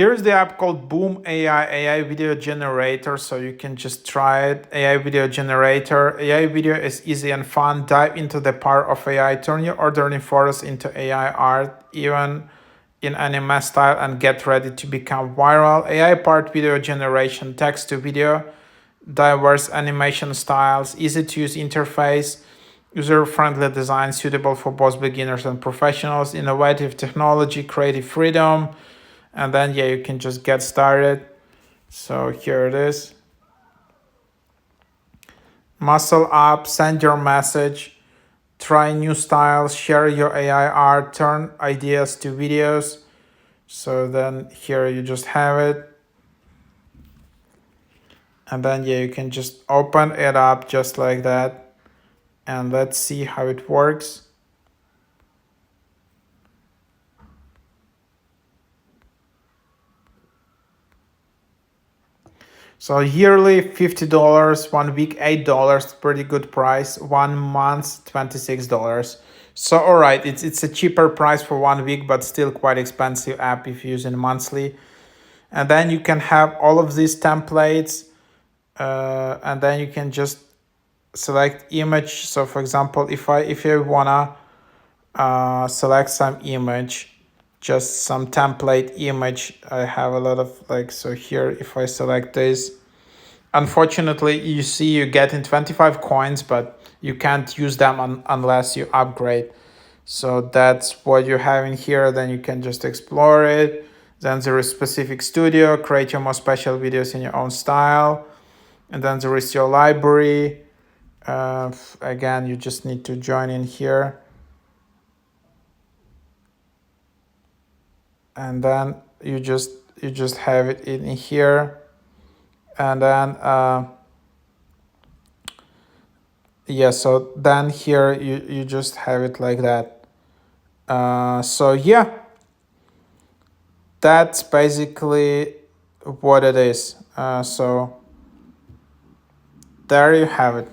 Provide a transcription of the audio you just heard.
Here's the app called Boom AI video generator, so you can just try it. AI video generator. AI video is easy and fun. Dive into the power of AI. Turn your ordinary photos into AI art, even in anime style, and get ready to become viral. AI part video generation, text to video, diverse animation styles, easy to use interface, user-friendly design suitable for both beginners and professionals, innovative technology, creative freedom, and then yeah, you can just get started. So here it is. Muscle up, send your message, try new styles, share your AI art, turn ideas to videos. So then here you just have it. And then yeah, you can just open it up just like that. And let's see how it works. So yearly $50, 1 week $8, pretty good price. 1 month $26. So all right, it's a cheaper price for 1 week, but still quite expensive app if you use it monthly. And then you can have all of these templates, and then you can just select image. So for example, if you wanna select some image, just some template image, I have a lot of like, so here if I select this, unfortunately you see you get in 25 coins, but you can't use them unless you upgrade. So that's what you have in here. Then you can just explore it. Then there is specific studio, create your more special videos in your own style. And then there is your library. Again, you just need to join in here. And then you just have it in here. And then yeah, so then here you just have it like that. So yeah, that's basically what it is. So there you have it.